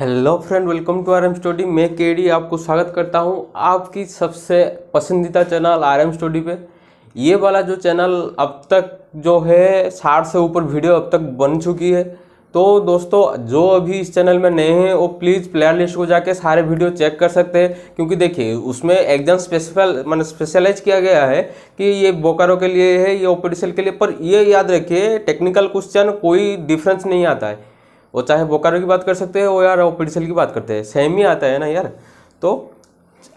Hello friend, welcome to RM study. मैं KD आपको स्वागत करता हूं आपकी सबसे पसंदीदा चैनल आरएम स्टडी पे। ये वाला जो चैनल अब तक जो है 60 से ऊपर वीडियो अब तक बन चुकी है। तो दोस्तों, जो अभी इस चैनल में नए हैं वो प्लीज़ प्लेयर लिस्ट को जाके सारे वीडियो चेक कर सकते हैं, क्योंकि देखिए उसमें एकदम स्पेशलाइज किया गया है कि ये बोकारो के लिए है, ये ओपीडीसीएल के लिए। पर ये याद रखिए, टेक्निकल क्वेश्चन कोई डिफरेंस नहीं आता है। वो चाहे बोकारो की बात कर सकते हैं वो यार ओपीडीसीएल की बात करते हैं, सेम ही आता है ना यार। तो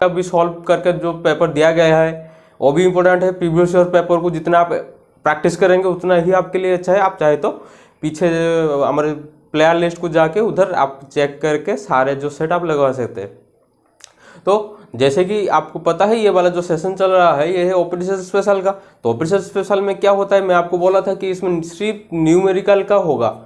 अभी सॉल्व करके जो पेपर दिया गया है वो भी इम्पोर्टेंट है। प्रीवियस ईयर पेपर को जितना आप प्रैक्टिस करेंगे उतना ही आपके लिए अच्छा है। आप चाहे तो पीछे हमारे प्लेयर लिस्ट को जाके उधर आप चेक करके सारे जो सेट आप लगवा सकते हैं। तो जैसे कि आपको पता है, ये वाला जो सेशन चल रहा है ये है ओपीडीसीएल स्पेशल का। तो ओपीडीसीएल स्पेशल में क्या होता है, मैं आपको बोला था कि इसमें सिर्फ न्यूमेरिकल का होगा।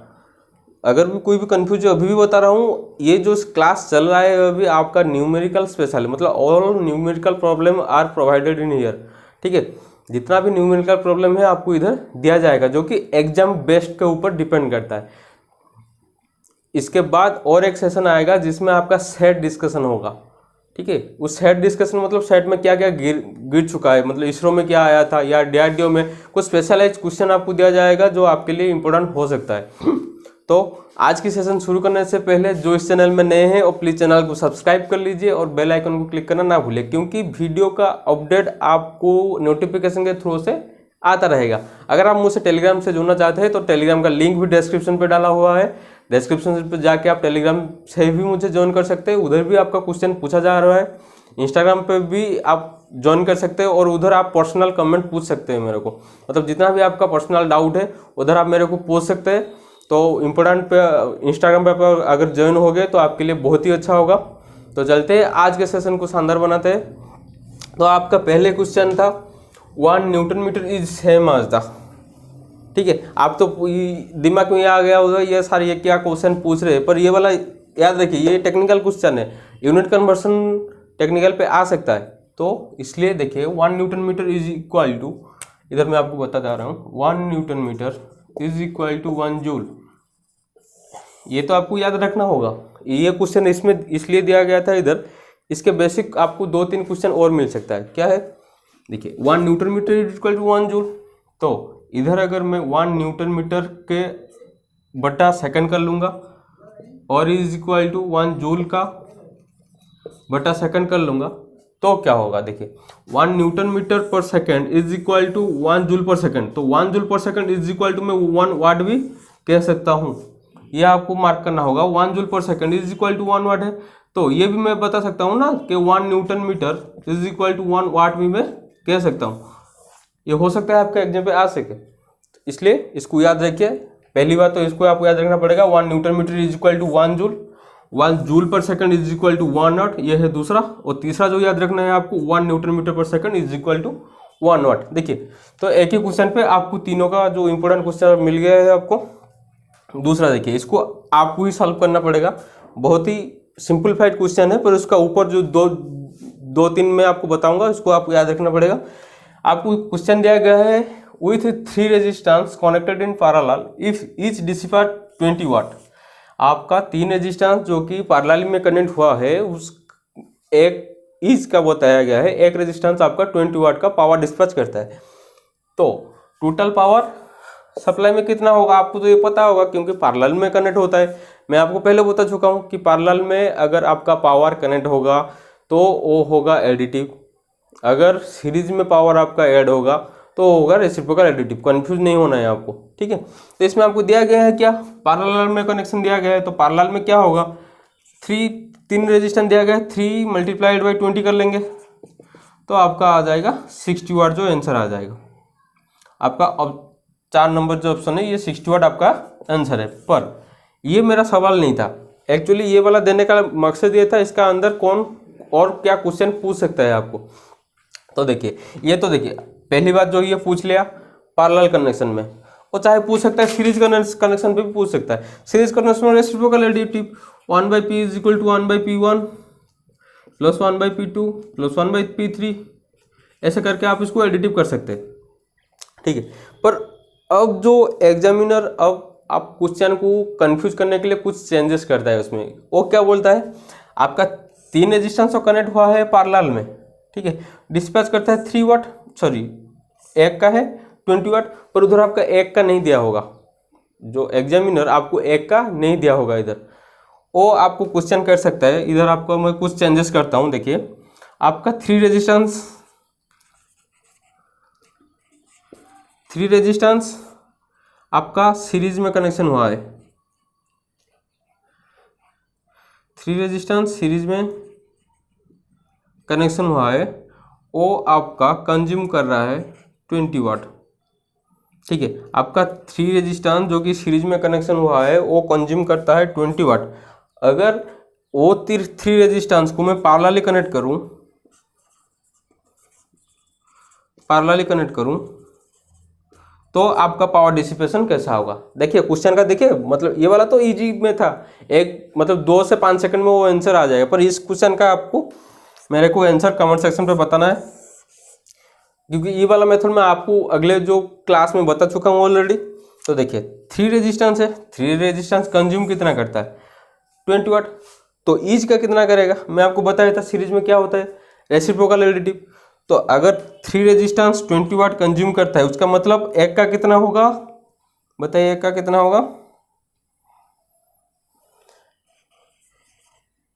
अगर भी कोई भी कंफ्यूज है, अभी भी बता रहा हूँ, ये जो क्लास चल रहा है अभी आपका न्यूमेरिकल स्पेशल है, मतलब all numerical problem are provided in year. ठीक है, जितना भी न्यूमेरिकल प्रॉब्लम है आपको इधर दिया जाएगा, जो कि एग्जाम बेस्ड के ऊपर डिपेंड करता है। इसके बाद और एक सेशन आएगा जिसमें आपका सेट डिस्कशन होगा। ठीक है, उस सेट डिस्कशन मतलब सेट में क्या क्या गिर चुका है, मतलब इसरो में क्या आया था या डीआरडीओ में कुछ स्पेशलाइज क्वेश्चन आपको दिया जाएगा जो आपके लिए इंपॉर्टेंट हो सकता है। तो आज की सेशन शुरू करने से पहले जो इस चैनल में नए हैं वो प्लीज़ चैनल को सब्सक्राइब कर लीजिए और बेल आइकन को क्लिक करना ना भूलें, क्योंकि वीडियो का अपडेट आपको नोटिफिकेशन के थ्रू से आता रहेगा। अगर आप मुझसे टेलीग्राम से जुड़ना चाहते हैं तो टेलीग्राम का लिंक भी डिस्क्रिप्शन पे डाला हुआ है। डिस्क्रिप्शन पे जाके आप टेलीग्राम से भी मुझे ज्वाइन कर सकते हैं, उधर भी आपका क्वेश्चन पूछा जा रहा है। इंस्टाग्राम पे भी आप ज्वाइन कर सकते हैं और उधर आप पर्सनल कमेंट पूछ सकते हैं मेरे को, मतलब जितना भी आपका पर्सनल डाउट है उधर आप मेरे को पूछ सकते हैं। तो इम्पोर्टेंट पे इंस्टाग्राम पे अगर ज्वाइन हो गए तो आपके लिए बहुत ही अच्छा होगा। तो चलते हैं आज के सेशन को शानदार बनाते हैं। तो आपका पहले क्वेश्चन था 1 newton metre is same as the. ठीक है, आप तो दिमाग में ये आ गया होगा ये सारे ये क्या क्वेश्चन पूछ रहे हैं, पर ये वाला याद रखिए ये टेक्निकल क्वेश्चन है, यूनिट कन्वर्सन टेक्निकल पे आ सकता है। तो इसलिए देखिए 1 newton metre is equal to, इधर मैं आपको बता जा रहा हूँ, 1 newton metre is equal to 1 joule. ये तो आपको याद रखना होगा। ये क्वेश्चन इसमें इसलिए दिया गया था इधर, इसके बेसिक आपको 2-3 क्वेश्चन और मिल सकता है। क्या है, देखिए 1 newton metre is equal to 1 joule. तो इधर अगर मैं 1 न्यूटन मीटर के बटा सेकंड कर लूँगा और इज इक्वल टू 1 जूल का बटा सेकंड कर लूँगा तो क्या होगा, देखिए 1 newton metre per second is equal to 1 joule per second. तो 1 joule per second is equal to मैं 1 वाट भी कह सकता हूँ, ये आपको मार्क करना होगा। 1 joule per second is equal to 1 watt है, तो ये भी मैं बता सकता हूँ ना कि 1 newton metre is equal to 1 watt भी मैं कह सकता हूँ। ये हो सकता है आपके एग्जाम पे आ सके, इसलिए इसको याद रखिए। पहली बात तो इसको आपको याद रखना पड़ेगा, 1 newton metre is equal to 1 joule, 1 joule per second is equal to 1 watt, ये है दूसरा। और तीसरा जो याद रखना है आपको, 1 newton metre per second is equal to 1 वाट। देखिए तो एक ही क्वेश्चन पे आपको तीनों का जो इंपॉर्टेंट क्वेश्चन मिल गया है आपको। दूसरा देखिए, इसको आपको ही सॉल्व करना पड़ेगा, बहुत ही सिंपलीफाइड क्वेश्चन है, पर उसका ऊपर जो दो तीन मैं आपको बताऊंगा उसको आपको याद रखना पड़ेगा। आपको क्वेश्चन दिया गया है, with 3 resistance connected in parallel if each dissipate 20 वाट। आपका 3 रेजिस्टेंस जो कि पैरेलल में कनेक्ट हुआ है, उस एक ईच का बताया गया है, एक रेजिस्टेंस आपका 20 वाट का पावर डिस्पैच करता है। तो टोटल पावर सप्लाई में कितना होगा आपको तो ये पता होगा, क्योंकि पैरेलल में कनेक्ट होता है। मैं आपको पहले बता चुका हूँ कि पैरेलल में अगर आपका पावर कनेक्ट होगा तो वो होगा एडिटिव, अगर सीरीज में पावर आपका ऐड होगा तो होगा रेसिप्रोकल एडिटिव। कंफ्यूज नहीं होना है आपको, ठीक है। तो इसमें आपको दिया गया है क्या, पैरेलल में कनेक्शन दिया गया है, तो पैरेलल में क्या होगा, 3 रेजिस्टेंस दिया गया है, 3 मल्टीप्लाइड बाई 20 कर लेंगे तो आपका आ जाएगा 60 वाट, जो आंसर आ जाएगा आपका। अब 4 नंबर जो ऑप्शन है ये 60 वाट आपका आंसर है। पर ये मेरा सवाल नहीं था एक्चुअली, ये वाला देने का मकसद ये था इसका अंदर कौन और क्या क्वेश्चन पूछ सकता है आपको। तो देखिए ये तो देखिए पहली बात जो ये पूछ लिया पैरेलल कनेक्शन में, वो चाहे पूछ सकता है सीरीज कनेक्शन पे भी पूछ सकता है। सीरीज कनेक्शन में reciprocal additive 1/p is equal to 1/p1 plus 1/p2 plus 1/p3, ऐसे करके आप इसको एडिटिव कर सकते हैं, ठीक है। पर अब जो एग्जामिनर अब आप क्वेश्चन को कंफ्यूज करने के लिए कुछ चेंजेस करता है उसमें। वो क्या बोलता है, आपका 3 रेजिस्टेंस तो कनेक्ट हुआ है पैरेलल में, ठीक है, डिस्पैच करता है 3 वाट, सॉरी एक का है 20 वाट, पर उधर आपका एक का नहीं दिया होगा, जो एग्जामिनर आपको एक का नहीं दिया होगा इधर, वो आपको क्वेश्चन कर सकता है। इधर आपको मैं कुछ चेंजेस करता हूँ। देखिए आपका 3 रेजिस्टेंस आपका सीरीज में कनेक्शन हुआ है, 3 रेजिस्टेंस सीरीज में कनेक्शन हुआ है, वो आपका कंज्यूम कर रहा है 20 वाट, ठीक है। आपका 3 रेजिस्टेंस जो कि सीरीज में कनेक्शन हुआ है वो कंज्यूम करता है 20 वाट। अगर वो 3 रेजिस्टेंस को मैं पैरेलली कनेक्ट करूं तो आपका पावर डिसिपेशन कैसा होगा। देखिए क्वेश्चन का, देखिए मतलब ये वाला तो इजी में था, एक मतलब 2 से 5 सेकंड में वो आंसर आ जाएगा, पर इस क्वेश्चन का आपको मेरे को आंसर कमेंट सेक्शन पे बताना है, क्योंकि ये वाला मेथड मैं आपको अगले जो क्लास में बता चुका हूँ ऑलरेडी। तो देखिए 3 रेजिस्टेंस है, 3 रेजिस्टेंस कंज्यूम कितना करता है 20 वाट, तो ईच का कितना करेगा मैं आपको बताया था, सीरीज में क्या होता है रेसिप्रोकल एडिटिव। तो अगर 3 रेजिस्टेंस 20 वाट कंज्यूम करता है, उसका मतलब एक का कितना होगा, बताइए एक का कितना होगा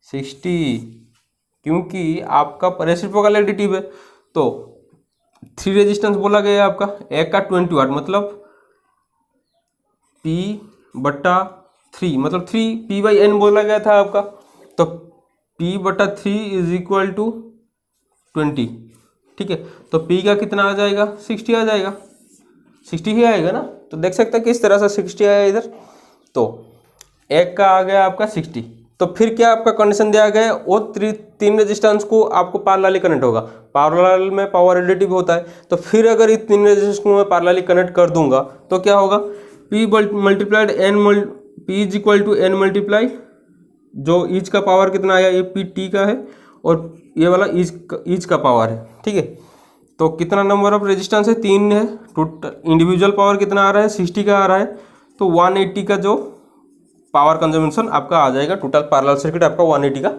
60, क्योंकि आपका रेसिप्रोकल एडिटिव है। तो 3 रेजिस्टेंस बोला गया है आपका, एक का 20 वाट मतलब P/3, मतलब 3P/N बोला गया था आपका, तो P/3 = 20, ठीक है। तो P का कितना आ जाएगा 60 आ जाएगा, 60 ही आएगा ना। तो देख सकते हैं किस तरह से 60 आया इधर, तो एक का आ गया आपका 60। तो फिर क्या आपका कंडीशन दिया गया है, वो 3 रेजिस्टेंस को आपको पैरेलली कनेक्ट होगा, पैरेलल में पावर एडिटिव होता है। तो फिर अगर इस 3 रेजिस्टेंस को मैं पैरेलली कनेक्ट कर दूंगा तो क्या होगा, P = N मल्टीप्लाई जो ईच का पावर कितना आया, ये PT का है और ये वाला ईच का पावर है, ठीक है। तो कितना नंबर ऑफ रेजिस्टेंस है 3 है, टोटल इंडिविजुअल पावर कितना आ रहा है 60 का आ रहा है, तो 180 का जो पावर कंजम्पशन आपका आ जाएगा, टोटल पैरेलल सर्किट आपका 180 का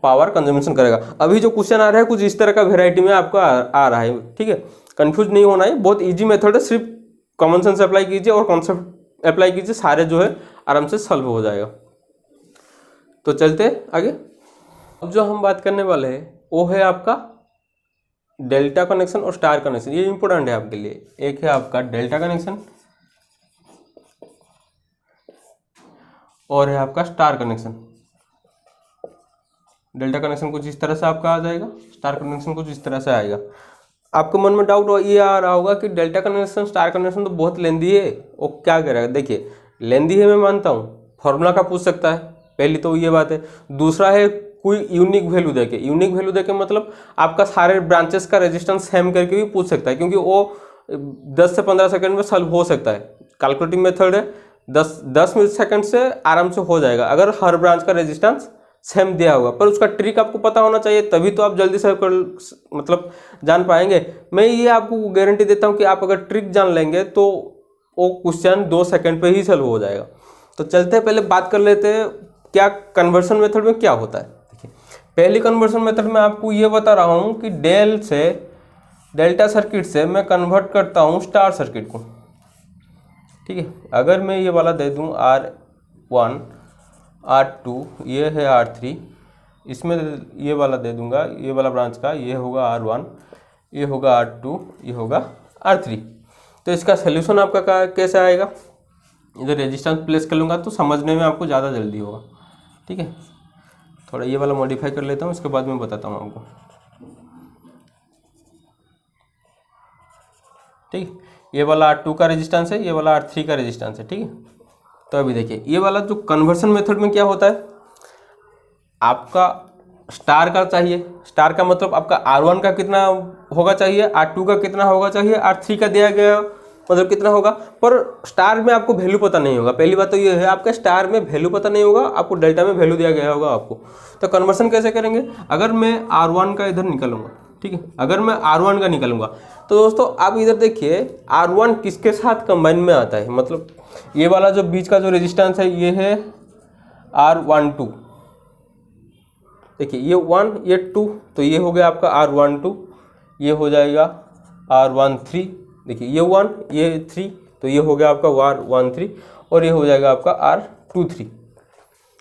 पावर कंजम्पशन करेगा। अभी जो क्वेश्चन आ रहा है कुछ इस तरह का वेराइटी में आपका आ रहा है, ठीक है, कंफ्यूज नहीं होना है, बहुत इजी मेथड है, सिर्फ कॉमन सेंस अप्लाई कीजिए और कॉन्सेप्ट अप्लाई कीजिए, सारे जो है आराम से सॉल्व हो जाएगा। तो चलते आगे। अब जो हम बात करने वाले हैं वो है आपका डेल्टा कनेक्शन और स्टार कनेक्शन, ये इंपॉर्टेंट है आपके लिए। एक है आपका डेल्टा कनेक्शन और है आपका स्टार कनेक्शन। डेल्टा कनेक्शन कुछ इस तरह से आपका आ जाएगा, स्टार कनेक्शन कुछ इस तरह से आएगा। आपके मन में डाउट ये आ रहा होगा कि डेल्टा कनेक्शन स्टार कनेक्शन तो बहुत लेंदी है, वो क्या करेगा। देखिए लेंदी है मैं मानता हूँ, फॉर्मूला का पूछ सकता है, पहली तो ये बात है। दूसरा है कोई यूनिक वैल्यू देके, यूनिक वैल्यू देके मतलब आपका सारे ब्रांचेस का रेजिस्टेंस सेम करके भी पूछ सकता है, क्योंकि वो 10 से 15 सेकंड में सॉल्व हो सकता है। कैलकुलेटिव मेथड है, 10 सेकंड से आराम से हो जाएगा अगर हर ब्रांच का रेजिस्टेंस सेम दिया होगा। पर उसका ट्रिक आपको पता होना चाहिए, तभी तो आप जल्दी से मतलब जान पाएंगे। मैं ये आपको गारंटी देता हूँ कि आप अगर ट्रिक जान लेंगे तो वो क्वेश्चन 2 सेकंड पे ही सॉल्व हो जाएगा। तो चलते हैं पहले बात कर लेते हैं क्या कन्वर्सन मेथड में क्या होता है। देखिए पहली कन्वर्सन मेथड में आपको ये बता रहा हूँ कि डेल्टा सर्किट से मैं कन्वर्ट करता हूँ स्टार सर्किट को, ठीक है। अगर मैं ये वाला दे दूँ R1 R2, ये है R3, इसमें ये वाला दे दूंगा, ये वाला ब्रांच का ये होगा R1, ये होगा R2, ये होगा R3। तो इसका सोल्यूशन आपका कैसे आएगा, इधर रेजिस्टेंस प्लेस कर लूँगा तो समझने में आपको ज़्यादा जल्दी होगा, ठीक है। थोड़ा ये वाला मॉडिफाई कर लेता हूँ, इसके बाद मैं बताता हूँ आपको, ठीक। ये वाला R2 का रेजिस्टेंस है, ये वाला R3 का रेजिस्टेंस है, ठीक है। तो अभी देखिए ये वाला जो कन्वर्सन मेथड में क्या होता है, आपका स्टार का चाहिए, स्टार का मतलब आपका R1 का कितना होगा चाहिए, R2 का कितना होगा चाहिए, R3 का दिया गया मतलब कितना होगा, पर स्टार में आपको वैल्यू पता नहीं होगा। पहली बात तो ये है आपका स्टार में वैल्यू पता नहीं होगा, आपको डेल्टा में वैल्यू दिया गया होगा आपको। तो कन्वर्सन कैसे करेंगे, अगर मैं R1 का इधर निकालूंगा, ठीक है, अगर मैं R1 का निकालूंगा तो दोस्तों आप इधर देखिए R1 किसके साथ कंबाइन में आता है, मतलब ये वाला जो बीच का जो रेजिस्टेंस है ये है R12। देखिए ये 1 ये 2, तो ये हो गया आपका R12, ये हो जाएगा R13। देखिए ये 1 ये 3, तो ये हो गया आपका R13 और ये हो जाएगा आपका R23।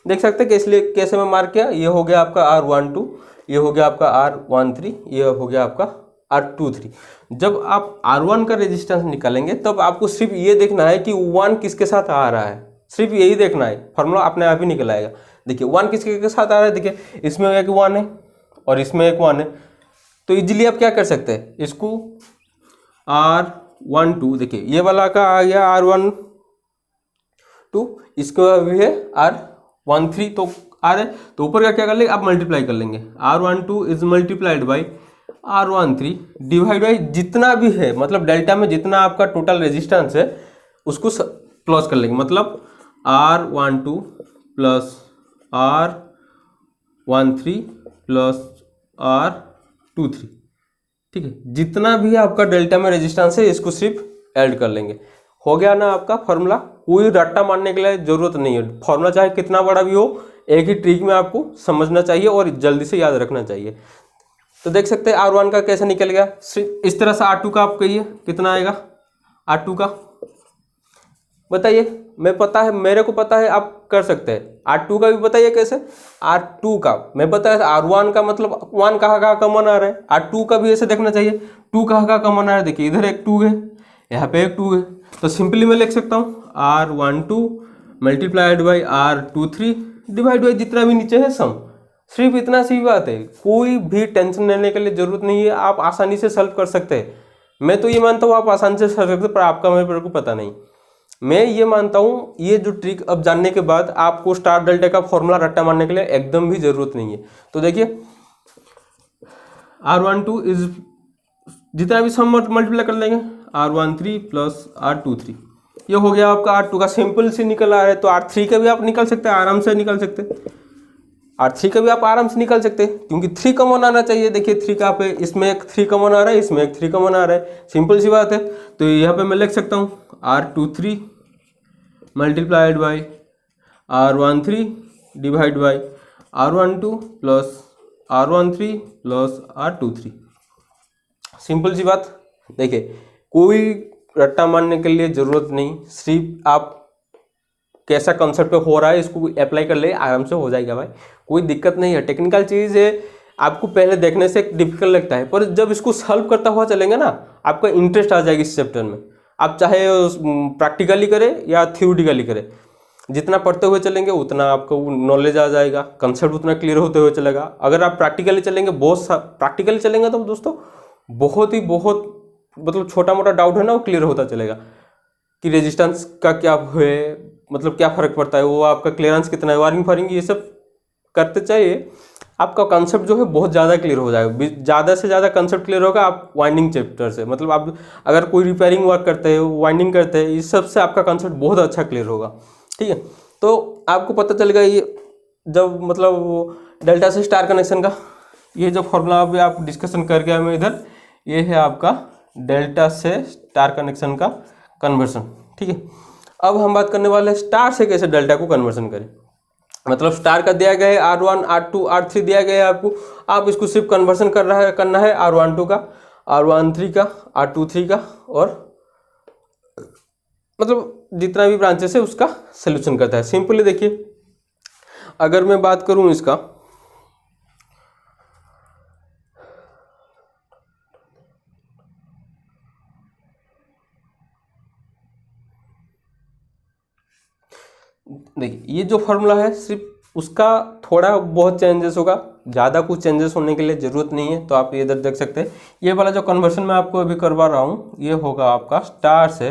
देख सकते हैं कि इसलिए कैसे मैं मार्क किया, ये हो गया आपका R12, ये हो गया आपका R13, ये हो गया आपका R23। जब आप R1 का रेजिस्टेंस निकालेंगे तब आपको सिर्फ ये देखना है कि 1 किसके साथ आ रहा है, सिर्फ यही देखना है, फार्मूला अपने आप ही निकल आएगा। देखिए 1 किसके के साथ आ रहा है, देखिए इसमें एक 1 है और इसमें एक 1 है, तो इजीली आप क्या कर सकते हैं, इसको R12, देखिए ये वाला का आ गया R12, इसका भी है R13, तो आ रहे तो ऊपर का क्या कर लेंगे, आप मल्टीप्लाई कर लेंगे। R12 is multiplied by R13 divide by जितना भी है, मतलब डेल्टा में जितना आपका टोटल रेजिस्टेंस है उसको क्लोज कर लेंगे, मतलब R12 plus R13 plus R23। ठीक है, जितना भी आपका डेल्टा में रेजिस्टेंस है इसको सिर्फ ऐड कर लेंगे। हो गया ना आपका फार्मूला। कोई रट्टा मारने के लिए जरूरत नहीं है, फार्मूला चाहे कितना बड़ा भी हो एक ही ट्रिक में आपको समझना चाहिए और जल्दी से याद रखना चाहिए। तो देख सकते हैं R1 का कैसे निकल गया, इस तरह से R2 का आप कहिए कितना आएगा, R2 का बताइए। मैं पता है, मेरे को पता है, आप कर सकते हैं। R2 का भी बताइए कैसे, R2 का मैं पता है, R1 का मतलब 1 कहाँ कॉमन आ रहा है, R2 का भी ऐसे देखना चाहिए 2 कहाँ कॉमन आ रहा है। देखिए इधर एक 2 है, यहाँ पे एक 2 है, तो सिंपली मैं लिख सकता हूँ R12 multiplied by R23 divide by जितना भी नीचे है सम। सिर्फ इतना सी बात है, कोई भी टेंशन लेने के लिए जरूरत नहीं है, आप आसानी से सॉल्व कर सकते हैं। मैं तो ये मानता हूँ आप आसानी से सॉल्व सकते, पर आपका मेरे को पता नहीं। मैं ये मानता हूँ ये जो ट्रिक अब जानने के बाद आपको स्टार डेल्टा का फॉर्मूला रट्टा मारने के लिए एकदम भी जरूरत नहीं है। तो देखिए R12 इज जितना भी सम मल्टीप्लाई कर लेंगे, R13 प्लस R23, ये हो गया आपका R2 का। सिंपल से निकल आ रहा है, तो R3 का भी आप निकल सकते हैं, आराम से निकल सकते हैं। R3 का भी आप आराम से निकल सकते हैं, क्योंकि 3 कॉमन आना चाहिए। देखिए 3 का पे इसमें एक 3 कॉमन आ रहा है, इसमें एक 3 कॉमन आ रहा है, सिंपल सी बात है। तो यहाँ पे मैं लिख सकता हूँ R23 multiplied by R13 divide by R12 plus R13 plus R23। Simple सी बात। देखिए कोई रट्टा मारने के लिए जरूरत नहीं, सिर्फ आप कैसा कॉन्सेप्ट पे हो रहा है इसको अप्लाई कर ले, आराम से हो जाएगा भाई, कोई दिक्कत नहीं है। टेक्निकल चीज़ है, आपको पहले देखने से डिफिकल्ट लगता है, पर जब इसको सॉल्व करता हुआ चलेंगे ना, आपका इंटरेस्ट आ जाएगा इस चैप्टर में। आप चाहे प्रैक्टिकली करें या थ्योरेटिकली करें, जितना पढ़ते हुए चलेंगे उतना आपको नॉलेज आ जाएगा, कंसेप्ट उतना क्लियर होते हुए चलेगा। अगर आप प्रैक्टिकली चलेंगे, प्रैक्टिकली चलेंगे तो दोस्तों बहुत मतलब छोटा मोटा डाउट है ना वो क्लियर होता चलेगा कि रेजिस्टेंस का क्या है, मतलब क्या फ़र्क पड़ता है, वो आपका क्लियरेंस कितना है, वायरिंग फायरिंग ये सब करते चाहिए, आपका कंसेप्ट जो है बहुत ज़्यादा क्लियर हो जाएगा। ज़्यादा से ज़्यादा कंसेप्ट क्लियर होगा आप वाइंडिंग चैप्टर से, मतलब आप अगर कोई रिपेयरिंग वर्क करते हैं, वाइंडिंग करते हैं, इस सब से आपका कंसेप्ट बहुत अच्छा क्लियर होगा। ठीक है, तो आपको पता चलेगा ये जब मतलब डेल्टा से स्टार कनेक्शन का ये जो फॉर्मूला अभी आप डिस्कशन कर गया मैं इधर, ये है आपका डेल्टा से स्टार कनेक्शन का कन्वर्सन। ठीक है, अब हम बात करने वाले हैं स्टार से कैसे डेल्टा को कन्वर्सन करें। मतलब स्टार का दिया गया है R1 R2 R3 दिया गया है आपको, आप इसको सिर्फ कन्वर्सन करना है R12 का, R13 का, R23 का, और मतलब जितना भी ब्रांचेस है उसका सोल्यूशन करता है। सिंपली देखिए, अगर मैं बात करूं इसका, देखिए ये जो फॉर्मूला है सिर्फ उसका थोड़ा बहुत चेंजेस होगा, ज़्यादा कुछ चेंजेस होने के लिए ज़रूरत नहीं है। तो आप ये इधर देख सकते हैं, ये वाला जो कन्वर्सन मैं आपको अभी करवा रहा हूँ ये होगा आपका स्टार से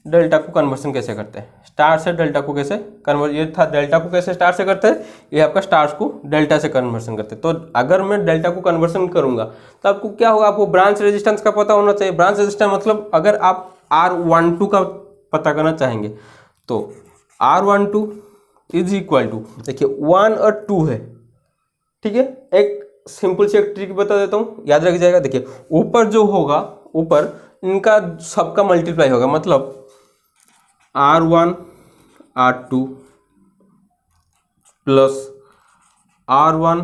डेल्टा को कन्वर्सन कैसे करते हैं, स्टार से डेल्टा को कैसे कन्वर्ट, ये था डेल्टा को कैसे स्टार से करते हैं, ये आपका स्टार्स को डेल्टा से कन्वर्सन करते हैं। तो अगर मैं डेल्टा को कन्वर्सन करूँगा तो आपको क्या होगा, आपको ब्रांच रेजिस्टेंस का पता होना चाहिए। ब्रांच रेजिस्टेंस मतलब अगर आप R12 का पता करना चाहेंगे तो R12 इज इक्वल टू, देखिए 1 और 2 है। ठीक है, एक सिंपल सी एक ट्रिक बता देता हूँ, याद रख जाएगा। देखिए ऊपर जो होगा, ऊपर इनका सबका मल्टीप्लाई होगा, मतलब R1 R2 plus R1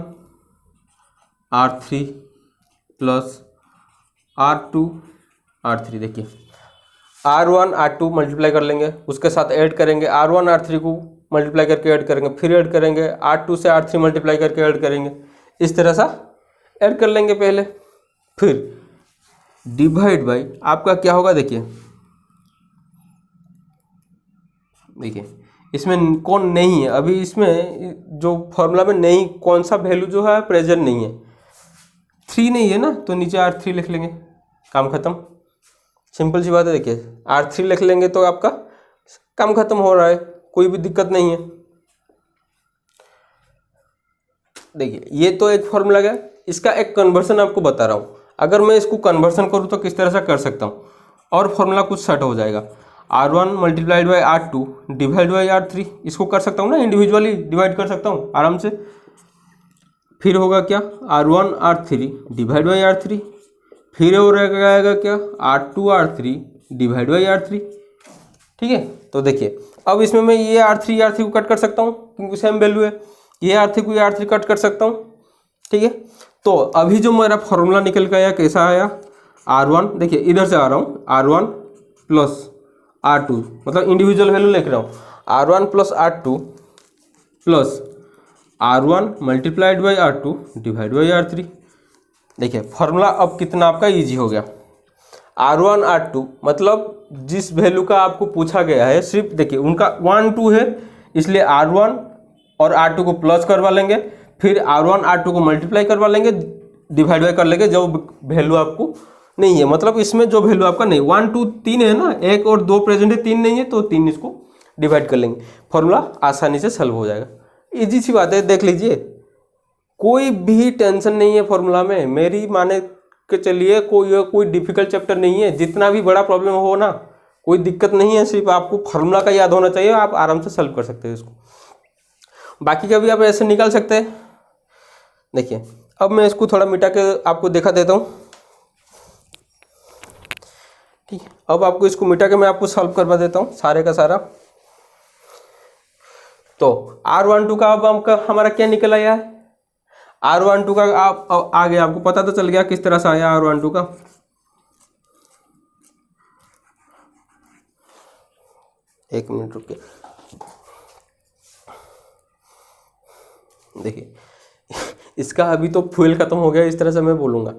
R3 plus R2 R3। देखिए R1 R2 मल्टीप्लाई कर लेंगे, उसके साथ ऐड करेंगे, R1 R3 को मल्टीप्लाई करके ऐड करेंगे, फिर ऐड करेंगे, R2 से R3 मल्टीप्लाई करके ऐड करेंगे, इस तरह सा ऐड कर लेंगे पहले। फिर डिवाइड बाई आपका क्या होगा, देखिए इसमें कौन नहीं है, अभी इसमें जो फॉर्मूला में नहीं कौन सा वैल्यू जो है प्रेजेंट नहीं है, 3 नहीं है ना, तो नीचे R3 लिख लेंगे, काम खत्म। सिंपल सी बात है। देखिए R3 लिख लेंगे तो आपका काम खत्म हो रहा है, कोई भी दिक्कत नहीं है। देखिए ये तो एक फॉर्मूला गया, इसका एक कन्वर्सन आपको बता रहा हूँ। अगर मैं इसको कन्वर्सन करूँ तो किस तरह से कर सकता हूँ, और फॉर्मूला कुछ सेट हो जाएगा। R1 multiplied by R2 divide by R3, इसको कर सकता हूँ ना, इंडिविजुअली डिवाइड कर सकता हूँ आराम से। फिर होगा क्या, R1 R3 divide by R3, फिर हो रहेगा क्या, R2 R3 divide by R3। ठीक है, तो देखिए अब इसमें मैं ये R3 को कट कर सकता हूँ क्योंकि सेम वैल्यू है, ये R3 को ये R3 कट कर सकता हूँ। ठीक है, तो अभी जो मेरा फॉर्मूला निकल के आया कैसा आया, R1, देखिए इधर से आ रहा हूँ, R1 प्लस R2, मतलब इंडिविजुअल वैल्यू लिख रहा हूँ, R1 plus R2 plus R1 multiplied by R2 divide by R3। देखिए फॉर्मूला अब कितना आपका इजी हो गया। R1 R2 मतलब जिस वैल्यू का आपको पूछा गया है, सिर्फ देखिए उनका 1 2 है, इसलिए R1 और R2 को प्लस करवा लेंगे, फिर R1 R2 को मल्टीप्लाई करवा लेंगे, डिवाइड बाई कर लेंगे जो वैल्यू आपको नहीं है, मतलब इसमें जो वैल्यू आपका नहीं, 1 2 3 है ना, 1 और 2 प्रेजेंट है, 3 नहीं है, तो 3 इसको डिवाइड कर लेंगे, फॉर्मूला आसानी से सॉल्व हो जाएगा। इजी सी बात है, देख लीजिए कोई भी टेंशन नहीं है फॉर्मूला में, मेरी माने के चलिए कोई डिफिकल्ट चैप्टर नहीं है, जितना भी बड़ा प्रॉब्लम हो ना कोई दिक्कत नहीं है, सिर्फ आपको फॉर्मूला का याद होना चाहिए, आप आराम से सॉल्व कर सकते हैं इसको, बाकी का भी आप ऐसे निकाल सकते हैं। देखिए अब मैं इसको थोड़ा मिटा के आपको दिखा देता हूँ। ठीक है, अब आपको इसको मिटा के मैं आपको सॉल्व करवा देता हूँ सारे का सारा। तो R12 का अब हमारा क्या निकल आया है, R12 का आप आगे आपको पता तो चल गया किस तरह से आया R12 का। एक मिनट रुकिए, देखिए इसका अभी तो फ्यूल खत्म हो गया, इस तरह से मैं बोलूँगा।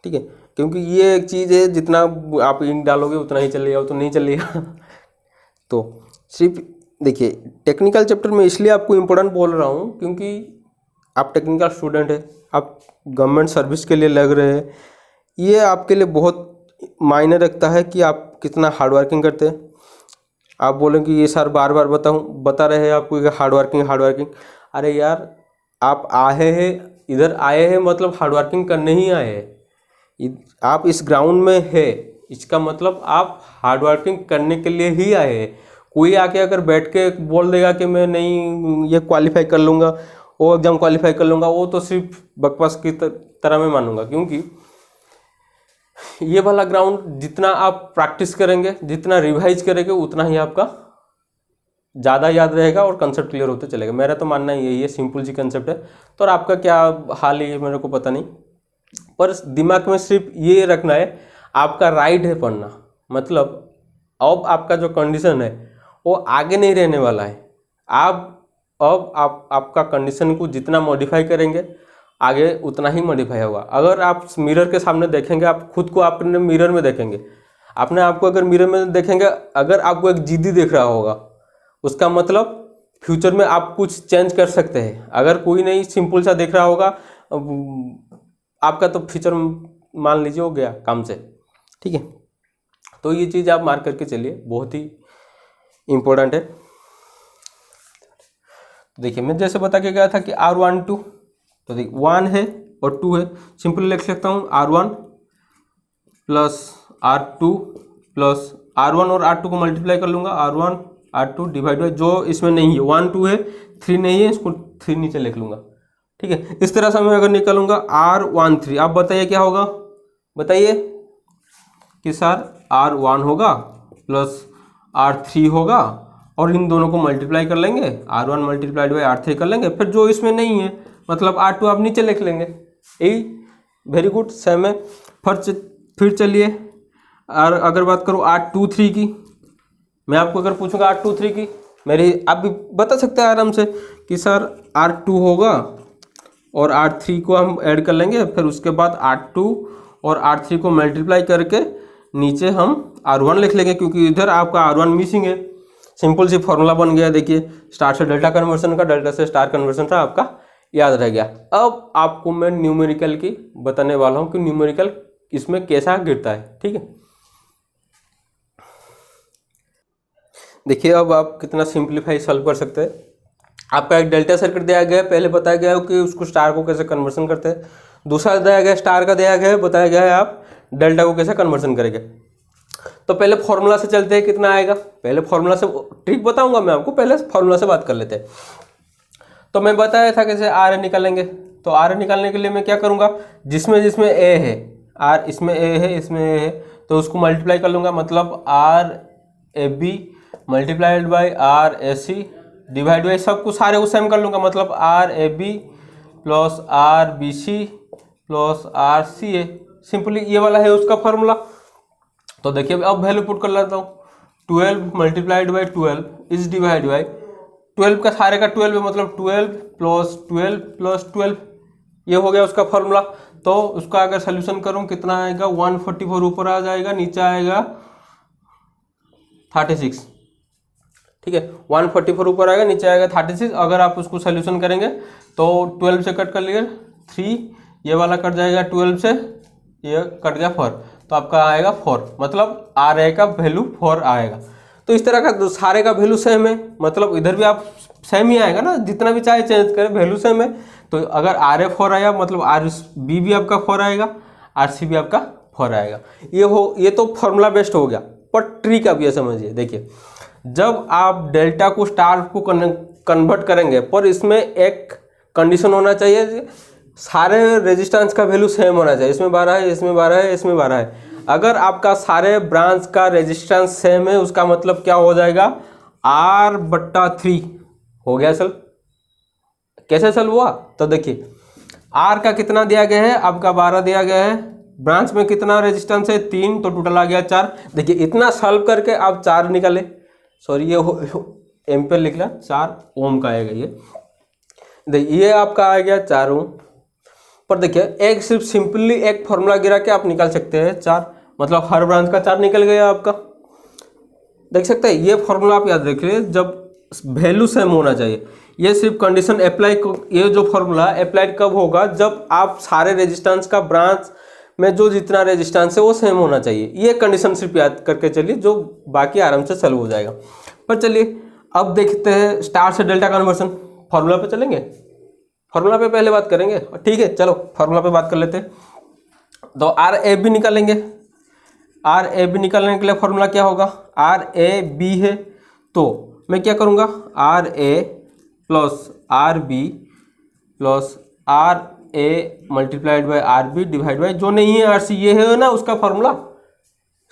ठीक है, क्योंकि ये एक चीज़ है, जितना आप इंक डालोगे उतना ही चलेगा, तो नहीं चलेगा। तो सिर्फ देखिए टेक्निकल चैप्टर में इसलिए आपको इम्पोर्टेंट बोल रहा हूँ क्योंकि आप टेक्निकल स्टूडेंट है, आप गवर्नमेंट सर्विस के लिए लग रहे हैं, ये आपके लिए बहुत मायने रखता है कि आप कितना हार्ड वर्किंग करते हैं। आप बोलें कि ये सर बार बार बता रहे हैं आपको कि हार्ड वर्किंग, अरे यार आप आए हैं, इधर आए हैं मतलब हार्ड वर्किंग करने ही आए हैं, आप इस ग्राउंड में है, इसका मतलब आप हार्ड वर्किंग करने के लिए ही आए हैं। कोई आके अगर बैठ के बोल देगा कि मैं नहीं ये क्वालिफाई कर लूँगा, वो एग्ज़ाम क्वालिफाई कर लूँगा, वो तो सिर्फ बकवास की तरह मैं मानूंगा, क्योंकि ये वाला ग्राउंड जितना आप प्रैक्टिस करेंगे, जितना रिवाइज करेंगे, उतना ही आपका ज़्यादा याद रहेगा और कंसेप्ट क्लियर होते चलेगा। मेरा तो मानना यही है, सिंपल सी कंसेप्ट है। तो और आपका क्या हाल है मेरे को पता नहीं, पर दिमाग में सिर्फ ये रखना है आपका राइट है पढ़ना, मतलब अब आपका जो कंडीशन है वो आगे नहीं रहने वाला है। अब आपका कंडीशन को जितना मॉडिफाई करेंगे आगे उतना ही मॉडिफाई होगा। अगर आप मिरर के सामने देखेंगे, आप खुद को अपने मिरर में देखेंगे, अपने आप को अगर मिरर में देखेंगे, अगर आपको एक जिद्दी दिख रहा होगा, उसका मतलब फ्यूचर में आप कुछ चेंज कर सकते हैं। अगर कोई नहीं सिंपल सा दिख रहा होगा आपका, तो फ्यूचर मान लीजिए हो गया काम से। ठीक है, तो ये चीज़ आप मार्क करके चलिए, बहुत ही इम्पोर्टेंट है। देखिए मैं जैसे बता के गया था कि R12, तो देखिए 1 है और 2 है, सिंपल लिख सकता हूँ R1 plus R2 plus R1 और R2 को मल्टीप्लाई कर लूँगा, R1 R2 डिवाइड बाई, जो इसमें नहीं है 1 2 है, 3 नहीं है, इसको 3 नीचे लिख लूँगा। ठीक है, इस तरह से मैं अगर निकालूंगा R13, आप बताइए क्या होगा, बताइए कि सर R1 होगा प्लस R3 होगा और इन दोनों को मल्टीप्लाई कर लेंगे, R1 मल्टीप्लाइड बाई R3 कर लेंगे, फिर जो इसमें नहीं है मतलब R2 आप नीचे लिख लेंगे। यही वेरी गुड, सेम है। फिर चलिए और अगर बात करूँ R23 की, मैं आपको अगर पूछूंगा R23 की, मेरी आप भी बता सकते हैं आराम से कि सर R2 होगा और R3 को हम ऐड कर लेंगे, फिर उसके बाद R2 और R3 को मल्टीप्लाई करके नीचे हम R1 लिख लेंगे, क्योंकि इधर आपका R1 मिसिंग है। सिंपल सी फॉर्मूला बन गया, देखिए स्टार से डेल्टा कन्वर्सन का, डेल्टा से स्टार कन्वर्सन का आपका याद रह गया। अब आपको मैं न्यूमेरिकल की बताने वाला हूँ कि न्यूमेरिकल इसमें कैसा गिरता है, ठीक है। देखिए अब आप कितना सिंप्लीफाई सॉल्व कर सकते हैं। आपका एक डेल्टा सर्किट दिया गया है, पहले बताया गया है कि उसको स्टार को कैसे कन्वर्सन करते हैं। दूसरा दिया गया है स्टार का दिया गया है, बताया गया है आप डेल्टा को कैसे कन्वर्सन करेंगे। तो पहले फॉर्मूला से चलते हैं, कितना आएगा। पहले फॉर्मूला से ट्रिक बताऊंगा मैं आपको, पहले फॉर्मूला से बात कर लेते हैं। तो मैं बताया था कैसे आर ए निकालेंगे। तो आर ए निकालने के लिए मैं क्या करूँगा, जिसमें जिसमें ए है, आर इसमें ए है, इसमें ए है, तो उसको मल्टीप्लाई कर लूँगा, मतलब R A B multiplied by R A C divide by सब कुछ सारे को सेम कर लूँगा, मतलब R A B plus R B C plus R C A. Simply ये वाला है उसका फॉर्मूला। तो देखिए अब वैल्यू पुट कर लेता हूँ, 12 multiplied by 12 is divide by 12 का सारे का 12 है, मतलब 12 प्लस 12 प्लस 12, ये हो गया उसका फॉर्मूला। तो उसका अगर सोल्यूशन करूँ कितना आएगा, 144 ऊपर आ जाएगा, नीचे आएगा 36, ठीक है। 144 ऊपर आएगा, नीचे आएगा 36। अगर आप उसको सोल्यूशन करेंगे तो 12 से कट कर लिए 3, ये वाला कट जाएगा 12 से, ये कट गया 4, तो आपका आएगा 4, मतलब आर ए का वैल्यू 4 आएगा। तो इस तरह का सारे का वैल्यू सेम है, मतलब इधर भी आप सेम ही आएगा ना, जितना भी चाहे चेंज करें वैल्यू सेम है। तो अगर आर ए 4 आया मतलब आर बी भी आपका 4 आएगा, आर सी भी आपका 4 आएगा। ये तो फॉर्मूला बेस्ड हो गया, पर ट्रिक आप ये समझिए। देखिए जब आप डेल्टा को स्टार को कन्वर्ट करेंगे, पर इसमें एक कंडीशन होना चाहिए, सारे रेजिस्टेंस का वैल्यू सेम होना चाहिए। इसमें 12 है, इसमें 12 है, इसमें 12 है। अगर आपका सारे ब्रांच का रेजिस्टेंस सेम है, उसका मतलब क्या हो जाएगा, R/3 हो गया सर। कैसे सॉल्व हुआ, तो देखिए R का कितना दिया गया है, आपका 12 दिया गया है, ब्रांच में कितना रेजिस्टेंस है 3, तो टोटल आ गया 4। देखिए इतना सॉल्व करके आप 4 निकाले, सॉरी ये एम्पेयर लिख ला, 4 ओम का आएगा ये। देखिए ये आपका आ गया 4 ओम। पर देखिए एक सिर्फ सिंपली एक फॉर्मूला गिरा के आप निकाल सकते हैं 4, मतलब हर ब्रांच का 4 निकल गया आपका। देख सकते हैं, ये फॉर्मूला आप याद रखिए, जब वैल्यू सेम होना चाहिए। ये सिर्फ कंडीशन अप्लाई, ये जो फॉर्मूला अप्लाइड कब होगा, जब आप सारे रेजिस्टेंस का ब्रांच में जो जितना रेजिस्टेंस है वो सेम होना चाहिए। ये कंडीशन सिर्फ याद करके चलिए, जो बाकी आराम से सॉल्व हो जाएगा। पर चलिए अब देखते हैं स्टार से डेल्टा कन्वर्सन। फॉर्मूला पे चलेंगे, फॉर्मूला पे पहले बात करेंगे, ठीक है। चलो फॉर्मूला पे बात कर लेते हैं। तो आर ए बी निकालेंगे। आर ए बी निकालने के लिए फॉर्मूला क्या होगा, आर ए बी है, तो मैं क्या करूँगा, R A plus R B plus R A multiplied by R B divide by जो नहीं है आर सी, ये है ना उसका फॉर्मूला।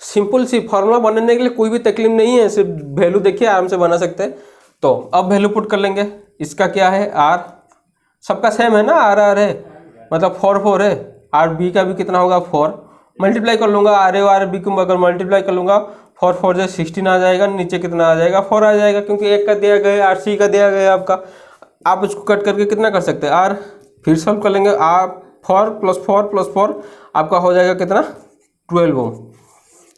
सिंपल सी फॉर्मूला बनाने के लिए कोई भी तकलीफ नहीं है, सिर्फ वैल्यू देखिए आराम से बना सकते हैं। तो अब वैल्यू पुट कर लेंगे, इसका क्या है आर, सबका सेम है ना, आर है, मतलब 4 है। आर बी का भी कितना होगा 4, मल्टीप्लाई कर लूँगा, आर ए आर बी को अगर मल्टीप्लाई कर लूँगा 4 4 से 16 आ जाएगा, नीचे कितना आ जाएगा 4 आ जाएगा, क्योंकि एक का दिया गया है, आर सी का दिया गया है आपका। आप इसको कट करके कितना कर सकते हैं आर, फिर सॉल्व कर लेंगे, आर 4 प्लस 4 प्लस 4 आपका हो जाएगा कितना 12 ओम।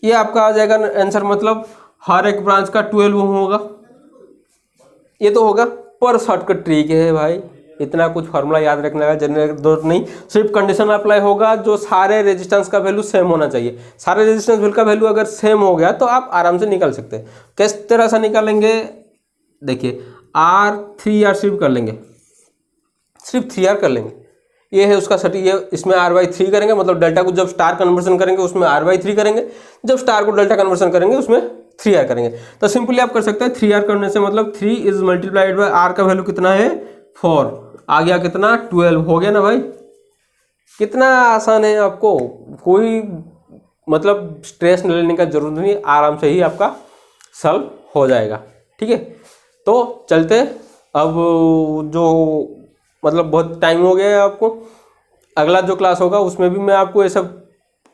ये आपका आ जाएगा आंसर, मतलब हर एक ब्रांच का 12 ओम होगा। ये तो होगा, पर शॉर्टकट ट्रिक है भाई, इतना कुछ फार्मूला याद रखने का जरूरत नहीं, सिर्फ कंडीशन अप्लाई होगा, जो सारे रेजिस्टेंस का वैल्यू सेम होना चाहिए। सारे रेजिस्टेंस का वैल्यू अगर सेम हो गया तो आप आराम से निकाल सकते हैं। किस तरह से निकालेंगे, देखिए R3R सिर्फ कर लेंगे, सिर्फ 3R कर लेंगे, ये है उसका सटी। ये इसमें R/3 करेंगे, मतलब डेल्टा को जब स्टार कन्वर्सन करेंगे उसमें R/3 करेंगे, जब स्टार को डेल्टा कन्वर्सन करेंगे उसमें 3R करेंगे। तो सिंपली आप कर सकते हैं 3R करने से, मतलब 3 इज मल्टीप्लाइड बाई R का वैल्यू कितना है 4, आ गया कितना 12 हो गया ना भाई। कितना आसान है, आपको कोई मतलब स्ट्रेस लेने का जरूरत नहीं, आराम से ही आपका सॉल्व हो जाएगा। ठीक है, तो चलते अब जो मतलब बहुत टाइम हो गया है आपको, अगला जो क्लास होगा उसमें भी मैं आपको ये सब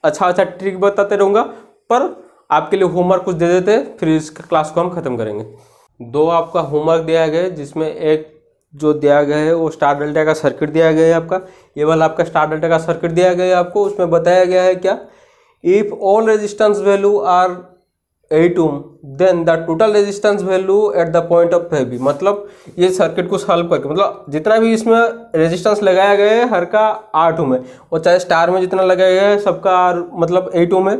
अच्छा ट्रिक बताते रहूँगा, पर आपके लिए होमवर्क कुछ दे देते, फिर इस क्लास को हम ख़त्म करेंगे। दो आपका होमवर्क दिया गया है, जिसमें एक जो दिया गया है वो स्टार डेल्टा का सर्किट दिया गया है आपका, ये वाला आपका स्टार डेल्टा का सर्किट दिया गया है आपको। उसमें बताया गया है क्या, if all resistance value are 8 ohm then the total resistance value at the point of F B. मतलब ये सर्किट को सॉल्व करके, मतलब जितना भी इसमें रेजिस्टेंस लगाया गया है हर का 8 ओम है, और चाहे स्टार में जितना लगाया गया है सबका मतलब 8 ओम है,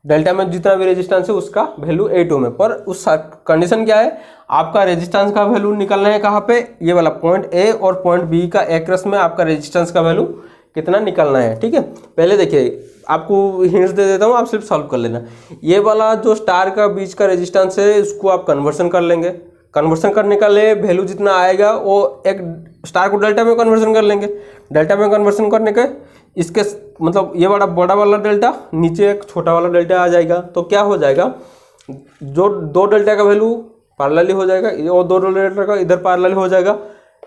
डेल्टा में जितना भी रेजिस्टेंस है उसका वैल्यू 8 ओम है। पर उस कंडीशन क्या है, आपका रेजिस्टेंस का वैल्यू निकलना है कहाँ पे, ये वाला पॉइंट ए और पॉइंट बी का एक्रोस में आपका रेजिस्टेंस का वैल्यू कितना निकलना है। ठीक है, पहले देखिए आपको हिंट्स दे देता हूँ, आप सिर्फ सॉल्व कर लेना। ये वाला जो स्टार का बीच का रेजिस्टेंस है इसको आप कन्वर्सन कर लेंगे, कन्वर्सन करने का ले वैल्यू जितना आएगा वो एक स्टार को डेल्टा में कन्वर्सन कर लेंगे, डेल्टा में कन्वर्सन करने के इसके मतलब ये बड़ा वाला डेल्टा, नीचे एक छोटा वाला डेल्टा आ जाएगा, तो क्या हो जाएगा, जो दो डेल्टा का वैल्यू पैरेलली हो जाएगा और दो डेल्टा का इधर पैरेलल हो जाएगा,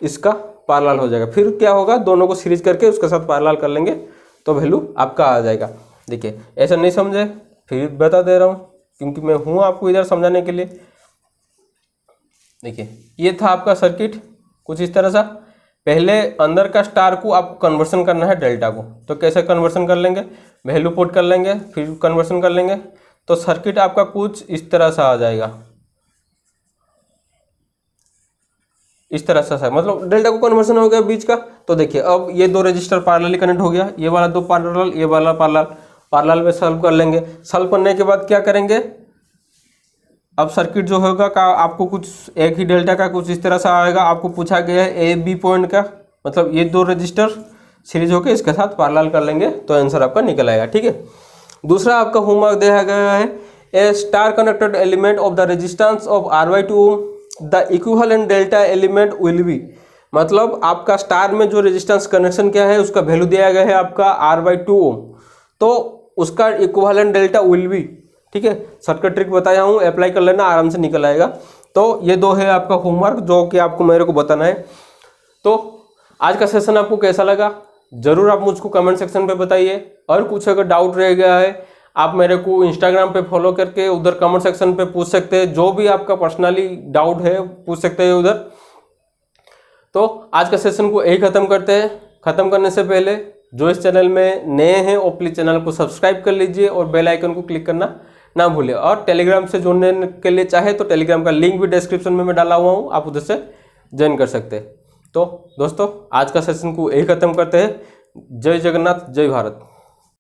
इसका पैरेलल हो जाएगा। फिर क्या होगा, दोनों को सीरीज करके उसके साथ पैरेलल कर लेंगे तो वैल्यू आपका आ जाएगा। देखिए ऐसा नहीं समझे फिर बता दे रहा हूँ, क्योंकि मैं हूँ आपको इधर समझाने के लिए। देखिए ये था आपका सर्किट कुछ इस तरह सा। पहले अंदर का स्टार को आपको कन्वर्सन करना है डेल्टा को, तो कैसे कन्वर्सन कर लेंगे, वैल्यू पुट कर लेंगे फिर कन्वर्सन कर लेंगे, तो सर्किट आपका कुछ इस तरह सा आ जाएगा, इस तरह से। मतलब डेल्टा को कन्वर्सन हो गया बीच का। तो देखिए अब ये दो रजिस्टर पैरेलली कनेक्ट हो गया, ये वाला दो पैरेलल, ये वाला पैरेलल में सॉल्व कर लेंगे। सॉल्व करने के बाद क्या करेंगे, अब सर्किट जो होगा का आपको कुछ एक ही डेल्टा का कुछ इस तरह से आएगा। आपको पूछा गया है ए बी पॉइंट का, मतलब ये दो रजिस्टर सीरीज होकर इसके साथ पैरेलल कर लेंगे तो आंसर आपका निकल आएगा। ठीक है, दूसरा आपका होमवर्क दिया गया है, a star connected element of the resistance of R/2 the equivalent delta element will be. मतलब आपका स्टार में जो रेजिस्टेंस कनेक्शन क्या है उसका वैल्यू दिया गया है आपका R/2 ओम, तो उसका इक्विवेलेंट डेल्टा विल बी। ठीक है, शॉर्टकट ट्रिक बताया हूँ, अप्लाई कर लेना, आराम से निकल आएगा। तो ये दो है आपका होमवर्क जो कि आपको मेरे को बताना है। तो आज का सेशन आपको कैसा लगा जरूर आप मुझको कमेंट सेक्शन पे बताइए, और कुछ अगर डाउट रह गया है आप मेरे को इंस्टाग्राम पे फॉलो करके उधर कमेंट सेक्शन पे पूछ सकते हैं, जो भी आपका पर्सनली डाउट है पूछ सकते हैं उधर। तो आज का सेशन को यही खत्म करते हैं। खत्म करने से पहले जो इस चैनल में नए हैं वो प्लीज चैनल को सब्सक्राइब कर लीजिए और बेल आइकन को क्लिक करना ना भूलें। और टेलीग्राम से जुड़ने के लिए चाहे तो टेलीग्राम का लिंक भी डिस्क्रिप्शन में मैं डाला हुआ हूँ, आप उधर से ज्वाइन कर सकते हैं। तो दोस्तों आज का सेशन को यही खत्म करते हैं। जय जगन्नाथ, जय भारत।